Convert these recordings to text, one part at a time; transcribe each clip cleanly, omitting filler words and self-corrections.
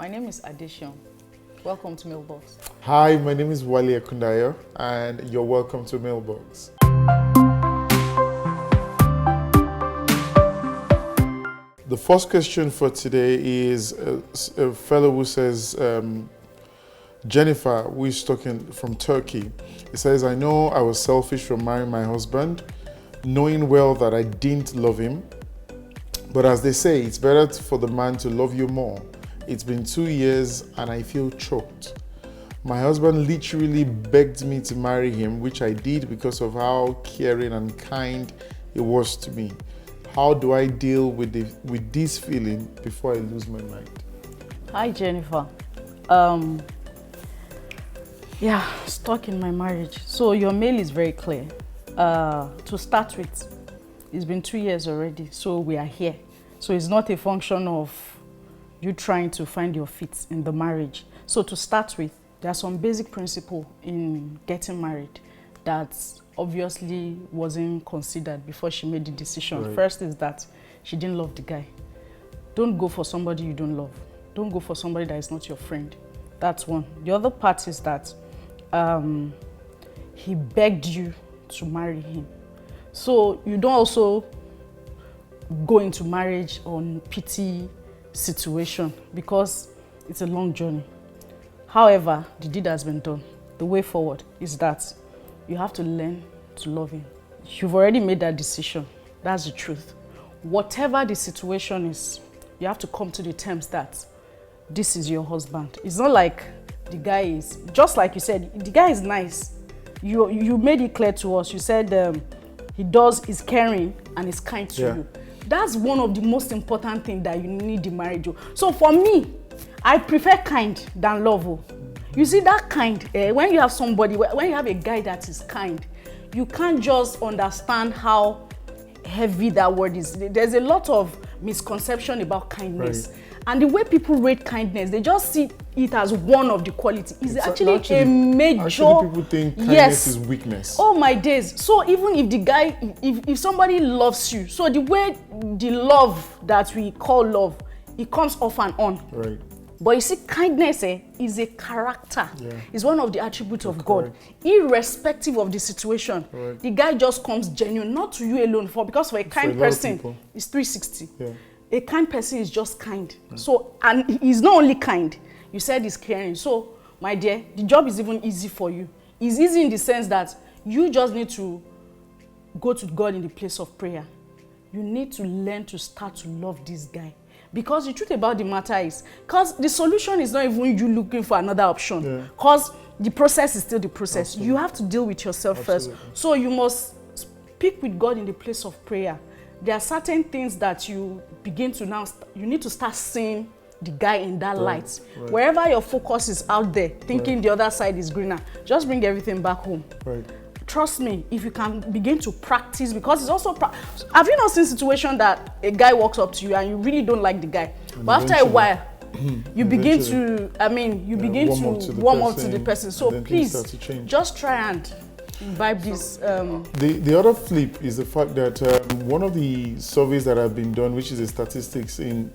My name is Addition. Welcome to Mailbox. Hi, my name is Wale Akundayo, and you're welcome to Mailbox. The first question for today is a fellow who says, Jennifer, who is talking from Turkey. He says, I know I was selfish from marrying my husband, knowing well that I didn't love him. But as they say, it's better for the man to love you more. It's been 2 years and I feel choked. My husband literally begged me to marry him, which I did because of how caring and kind he was to me. How do I deal with this feeling before I lose my mind? Hi, Jennifer. Stuck in my marriage. So your mail is very clear. To start with, it's been 2 years already, so we are here. So it's not a function of you trying to find your feet in the marriage. So to start with, there are some basic principles in getting married that obviously wasn't considered before she made the decision. Right. First is that she didn't love the guy. Don't go for somebody you don't love. Don't go for somebody that is not your friend. That's one. The other part is that he begged you to marry him. So you don't also go into marriage on pity situation because it's a long journey. However, the deed has been done. The way forward is that you have to learn to love him. You've already made that decision. That's the truth. Whatever the situation is, you have to come to the terms that this is your husband. It's not like the guy is, just like you said, the guy is nice. You made it clear to us. You said he's caring and is kind to you. That's one of the most important things that you need in marriage. So for me, I prefer kind than love. You see that kind, when you have somebody, when you have a guy that is kind, you can't just understand how heavy that word is. There's a lot of misconception about kindness. Right. And the way people rate kindness, they just see it as one of the qualities. It's actually a major... Actually, people think kindness is weakness. Oh my days. So even if the guy, if somebody loves you, so the way the love that we call love, it comes off and on. Right. But you see, kindness is a character. Yeah. It's one of the attributes of God. Correct. Irrespective of the situation, right. The guy just comes genuine, not to you alone, because for a kind person, it's 360. Yeah. A kind person is just kind. Yeah. So, and he's not only kind, you said he's caring. So, my dear, the job is even easy for you. It's easy in the sense that you just need to go to God in the place of prayer. You need to learn to start to love this guy. Because the truth about the matter is, because the solution is not even you looking for another option. Because the process is still the process. Absolutely. You have to deal with yourself first. So you must speak with God in the place of prayer. There are certain things that you begin to now, you need to start seeing the guy in that light. Right. Wherever your focus is out there, thinking the other side is greener, just bring everything back home. Right. Trust me, if you can begin to practice, because it's also, have you not seen a situation that a guy walks up to you and you really don't like the guy, but after a while, you begin to, warm up to the person. So please, just try and imbibe this. The other flip is the fact that one of the surveys that have been done, which is the statistics in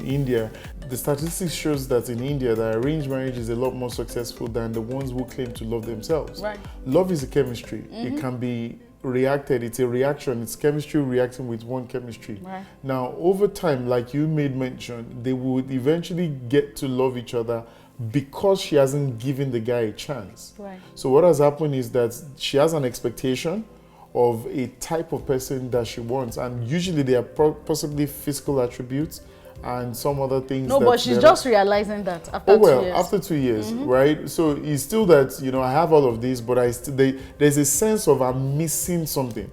India, the statistics shows that in India, the arranged marriage is a lot more successful than the ones who claim to love themselves. Right. Love is a chemistry. It can be reacted. It's a reaction. It's chemistry reacting with one chemistry. Right. Now, over time, like you made mention, they would eventually get to love each other because she hasn't given the guy a chance. Right. So what has happened is that she has an expectation of a type of person that she wants, and usually they are possibly physical attributes and some other things. No, but she's just realizing that after 2 years. After 2 years, right? So it's still that, I have all of this, but there's a sense of I'm missing something.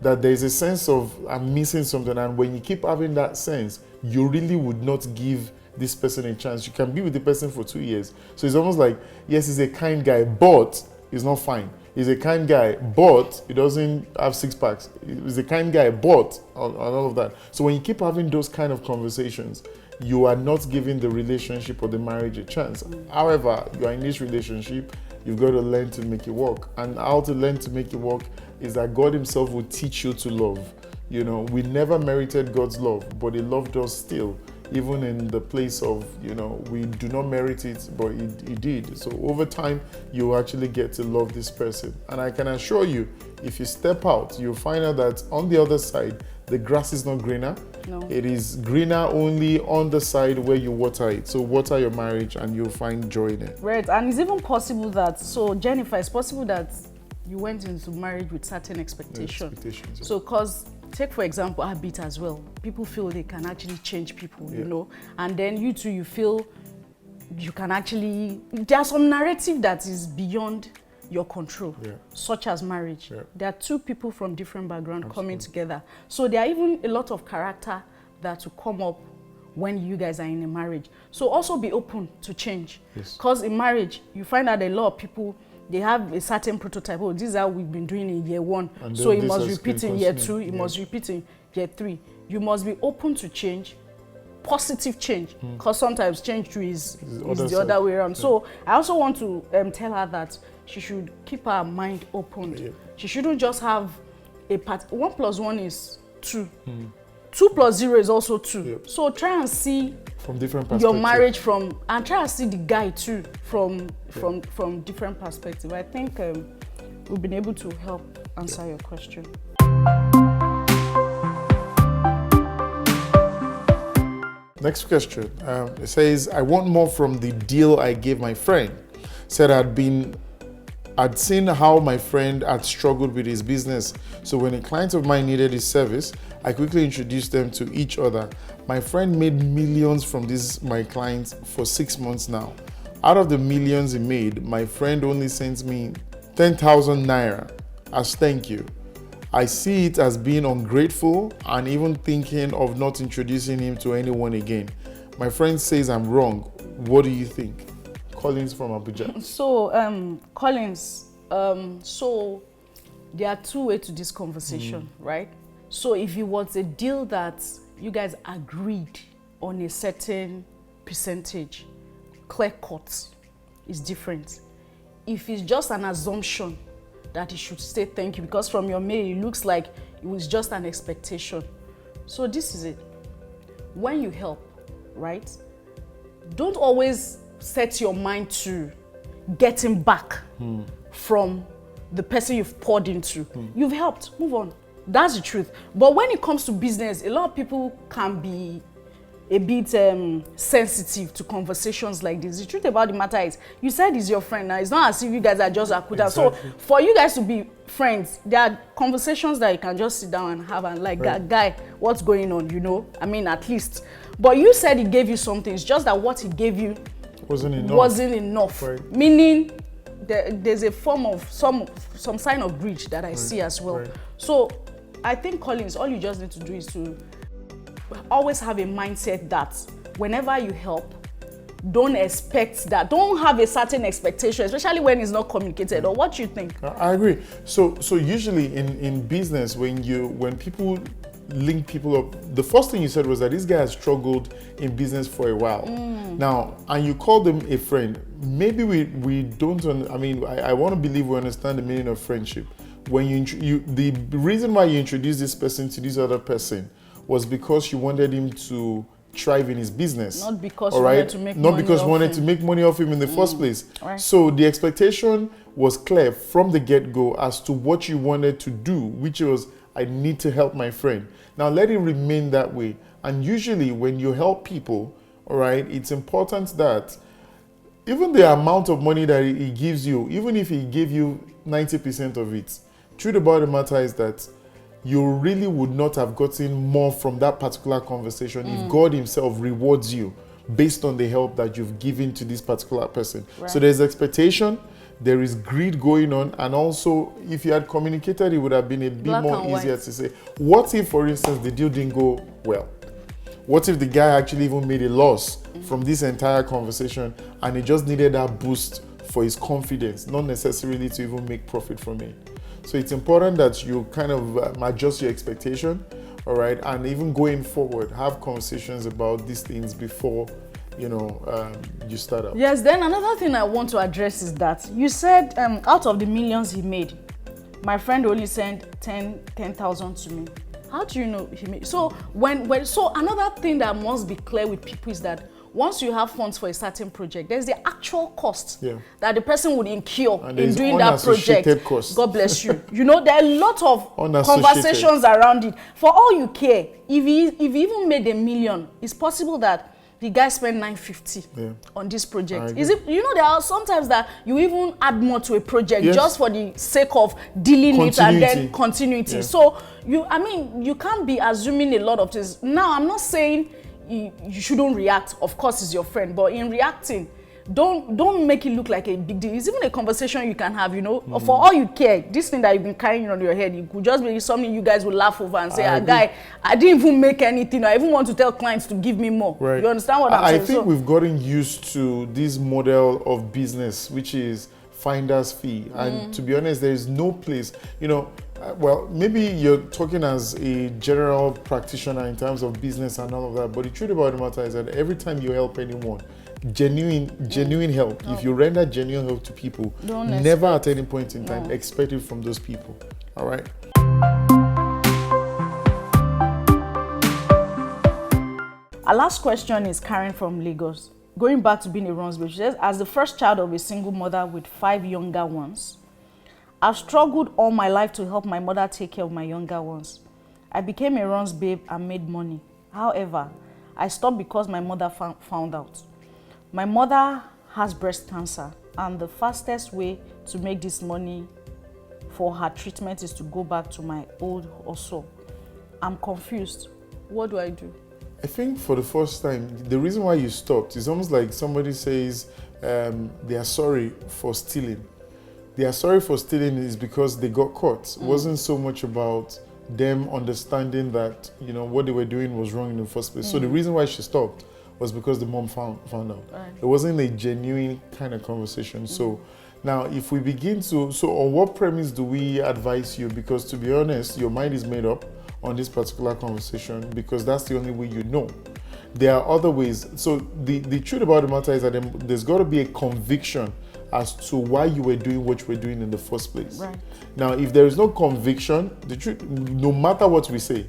That there's a sense of I'm missing something, and when you keep having that sense, you really would not give this person a chance. You can be with the person for 2 years. So it's almost like, yes, he's a kind guy, but he's not fine. He's a kind guy, but he doesn't have six packs. He's a kind guy, but and all of that. So when you keep having those kind of conversations, you are not giving the relationship or the marriage a chance. However, you are in this relationship, you've got to learn to make it work. And how to learn to make it work is that God himself will teach you to love. We never merited God's love, but he loved us still. even in the place of, we do not merit it, but he did. So over time, you actually get to love this person. And I can assure you, if you step out, you'll find out that on the other side, the grass is not greener. No. It is greener only on the side where you water it. So water your marriage and you'll find joy in it. Right, and it's even possible that, so Jennifer, it's possible that you went into marriage with certain expectations. So, because, take for example, habit as well. People feel they can actually change people, and then you too, you feel you can actually, there's some narrative that is beyond your control, such as marriage. There are two people from different backgrounds coming together. So there are even a lot of character that will come up when you guys are in a marriage. So also be open to change. Because in marriage, you find that a lot of people, they have a certain prototype. Oh, this is how we've been doing in year 1. So it must repeat in year 2. It must repeat in year 3. You must be open to change, positive change. Because sometimes change too is the other way around. So I also want to tell her that she should keep her mind open. She shouldn't just have a part. 1 plus 1 is 2. 2 plus 0 is also 2. So try and see from different perspectives. Your marriage and try and see the guy too from different perspectives. I think we've been able to help answer your question. Next question. It says, I want more from the deal I gave my friend. Said I'd seen how my friend had struggled with his business. So when a client of mine needed his service, I quickly introduced them to each other. My friend made millions from my clients for 6 months now. Out of the millions he made, my friend only sent me 10,000 naira as thank you. I see it as being ungrateful and even thinking of not introducing him to anyone again. My friend says I'm wrong. What do you think? Collins from Abuja. So, Collins, so there are 2 ways to this conversation, right? So if it was a deal that you guys agreed on a certain percentage, clear cut is different. If it's just an assumption that he should say thank you, because from your mail it looks like it was just an expectation. So this is it. When you help, right? Don't always set your mind to getting back from the person you've poured into. You've helped, move on. That's the truth. But when it comes to business, a lot of people can be a bit sensitive to conversations like this. The truth about the matter is, you said he's your friend now. It's not as if you guys are just acquaintances. Exactly. So for you guys to be friends, there are conversations that you can just sit down and have and like, guy, what's going on, I mean, at least. But you said he gave you something. It's just that what he gave you wasn't enough. Right. Meaning there's a form of some sign of breach that I see as well. So I think, Collins, all you just need to do is to always have a mindset that whenever you help, don't expect that. Don't have a certain expectation, especially when it's not communicated. Or what you think? I agree. So usually in business, when people link people up, the first thing you said was that this guy has struggled in business for a while. Now, and you call them a friend. Maybe we don't. I want to believe we understand the meaning of friendship. When the reason why you introduced this person to this other person was because you wanted him to thrive in his business. Not because you wanted to make money off him. Not because you wanted to make money off him in the first place. Right. So the expectation was clear from the get-go as to what you wanted to do, which was, I need to help my friend. Now let it remain that way. And usually when you help people, all right, it's important that even the amount of money that he gives you, even if he gave you 90% of it, truth about the matter is that you really would not have gotten more from that particular conversation if God himself rewards you based on the help that you've given to this particular person. Right. So there's expectation, there is greed going on, and also if you had communicated, it would have been a bit more easier to say. What if, for instance, the deal didn't go well? What if the guy actually even made a loss from this entire conversation and he just needed that boost for his confidence, not necessarily to even make profit from it? So it's important that you kind of adjust your expectation, all right? And even going forward, have conversations about these things before, you start up. Yes, then another thing I want to address is that you said out of the millions he made, my friend only sent 10,000 to me. How do you know he made? So so another thing that must be clear with people is that once you have funds for a certain project, there's the actual cost that the person would incur in doing that project. Cost. God bless you. You know, there are a lot of conversations around it. For all you care, if he even made $1 million, it's possible that the guy spent $950 on this project. Is it? You know, there are sometimes that you even add more to a project just for the sake of dealing it and then continuity. So you can't be assuming a lot of things. Now, I'm not saying you shouldn't react. Of course, it's your friend, but in reacting, don't make it look like a big deal. It's even a conversation you can have, you know. For all you care, this thing that you've been carrying on your head, it could just be something you guys will laugh over and say, guy, I didn't even make anything. I even want to tell clients to give me more. Right. You understand what I'm saying? I think we've gotten used to this model of business, which is finder's fee. And to be honest, there is no place, you know, well, maybe you're talking as a general practitioner in terms of business and all of that, but the truth about the matter is that every time you help anyone, genuine help, if you render genuine help to people, never at any point in time expect it from those people. All right? Our last question is Karen from Lagos. Going back to being a runs babe, she says, as the first child of a single mother with 5 younger ones, I've struggled all my life to help my mother take care of my younger ones. I became a runs babe and made money. However, I stopped because my mother found out. My mother has breast cancer, and the fastest way to make this money for her treatment is to go back to my old hustle. I'm confused. What do I do? I think for the first time, the reason why you stopped is almost like somebody says they are sorry for stealing. They are sorry for stealing is because they got caught. It wasn't so much about them understanding that, you know, what they were doing was wrong in the first place. So the reason why she stopped was because the mom found out. Right. It wasn't a genuine kind of conversation. So now if we begin to, so on what premise do we advise you? Because to be honest, your mind is made up on this particular conversation because that's the only way you know. There are other ways. So the truth about the matter is that there's got to be a conviction as to why you were doing what you were doing in the first place. Right. Now, if there is no conviction, the truth, no matter what we say,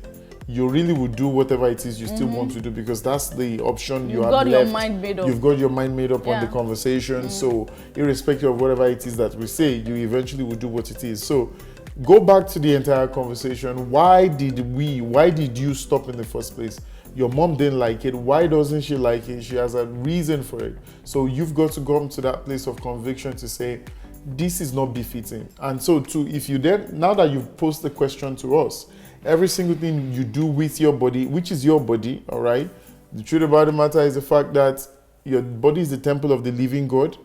you really would do whatever it is you still want to do because that's the option you have left. You've got your mind made up. You've got your mind made up on the conversation. So irrespective of whatever it is that we say, you eventually will do what it is. So go back to the entire conversation. Why did you stop in the first place? Your mom didn't like it. Why doesn't she like it? She has a reason for it. So you've got to come to that place of conviction to say, this is not befitting. And so if you then, now that you've posed the question to us, every single thing you do with your body, which is your body, all right? The truth about the matter is the fact that your body is the temple of the living God,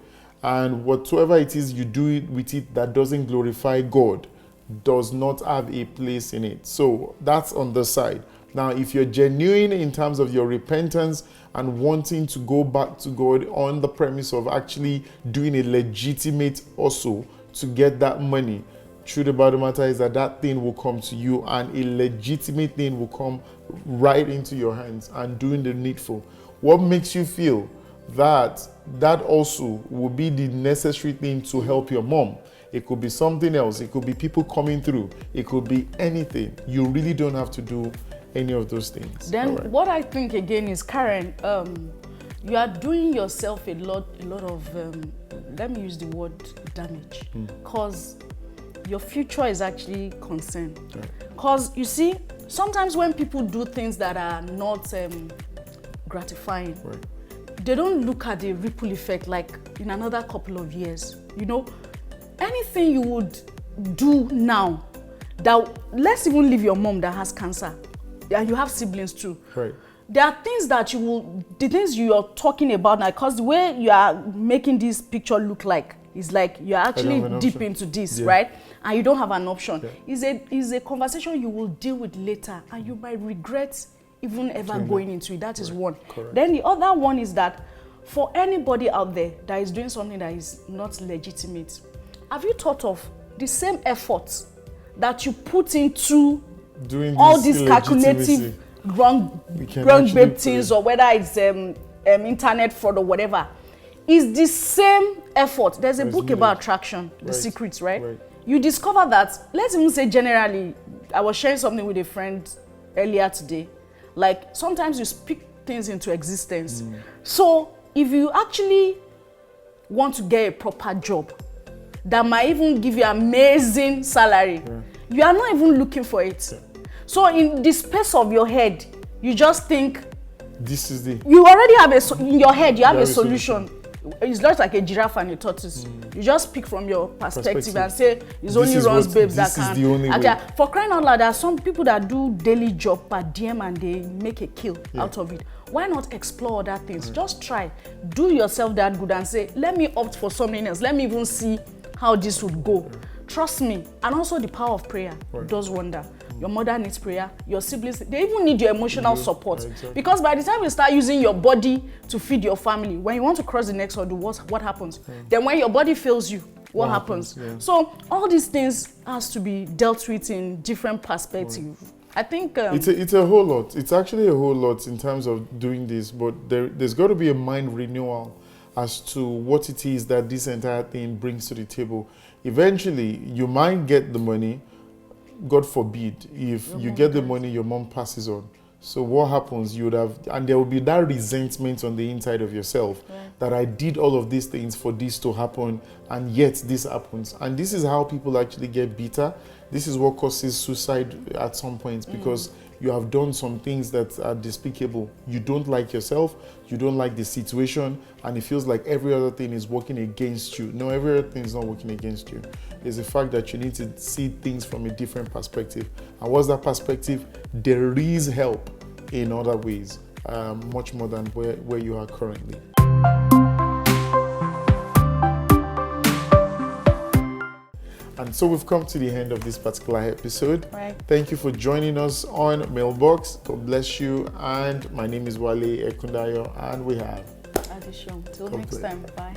and whatsoever it is you do with it that doesn't glorify God does not have a place in it. So that's on the side. Now, if you're genuine in terms of your repentance and wanting to go back to God on the premise of actually doing a legitimate hustle to get that money, truth about the matter is that thing will come to you and a legitimate thing will come right into your hands and doing the needful. What makes you feel that also will be the necessary thing to help your mom? It could be something else. It could be people coming through. It could be anything. You really don't have to do any of those things. Then what I think again is, Karen, you are doing yourself a lot of, let me use the word damage, because your future is actually concerned. Because you see, sometimes when people do things that are not gratifying, they don't look at the ripple effect like in another couple of years. You know, anything you would do now, that let's even leave your mom that has cancer, and you have siblings too. Right. There are things that the things you are talking about now, because the way you are making this picture look like is like you're actually deep into this, right? And you don't have an option. Is a conversation you will deal with later, and you might regret even ever going into it. That is one. Correct. Then the other one is that for anybody out there that is doing something that is not legitimate, have you thought of the same efforts that you put into doing all these calculative wrong babe things, or whether it's internet fraud or whatever, is the same effort. There's a book about attraction, The Secrets, right? You discover that, let's even say generally, I was sharing something with a friend earlier today. Like sometimes you speak things into existence. So if you actually want to get a proper job that might even give you amazing salary, you are not even looking for it. So in the space of your head, you just think this is the, you already have in your head, you have a solution. It's just like a giraffe and a tortoise. You just pick from your perspective and say it's only runs babes that can. The only way. For crying out loud, there are some people that do daily job per diem and they make a kill out of it. Why not explore other things? Just try. Do yourself that good and say, let me opt for something else. Let me even see how this would go. Trust me. And also the power of prayer does wonder. Your mother needs prayer, your siblings, they even need your emotional support. Exactly. Because by the time you start using your body to feed your family, when you want to cross the next hurdle, what happens? Then when your body fails you, what happens? So all these things has to be dealt with in different perspectives. I think it's a whole lot. It's actually a whole lot in terms of doing this, but there's got to be a mind renewal as to what it is that this entire thing brings to the table. Eventually, you might get the money. God forbid, if you get the money, your mom passes on. So what happens? You would have, and there will be that resentment on the inside of yourself that I did all of these things for this to happen, and yet this happens. And this is how people actually get bitter. This is what causes suicide at some points, because you have done some things that are despicable. You don't like yourself, you don't like the situation, and it feels like every other thing is working against you. No, every other thing is not working against you. It's the fact that you need to see things from a different perspective. And what's that perspective? There is help in other ways, much more than where you are currently. And so we've come to the end of this particular episode. Thank you for joining us on Mailbox. God bless you. And my name is Wale Ekundayo, and we have Adishon. Till next time. Bye.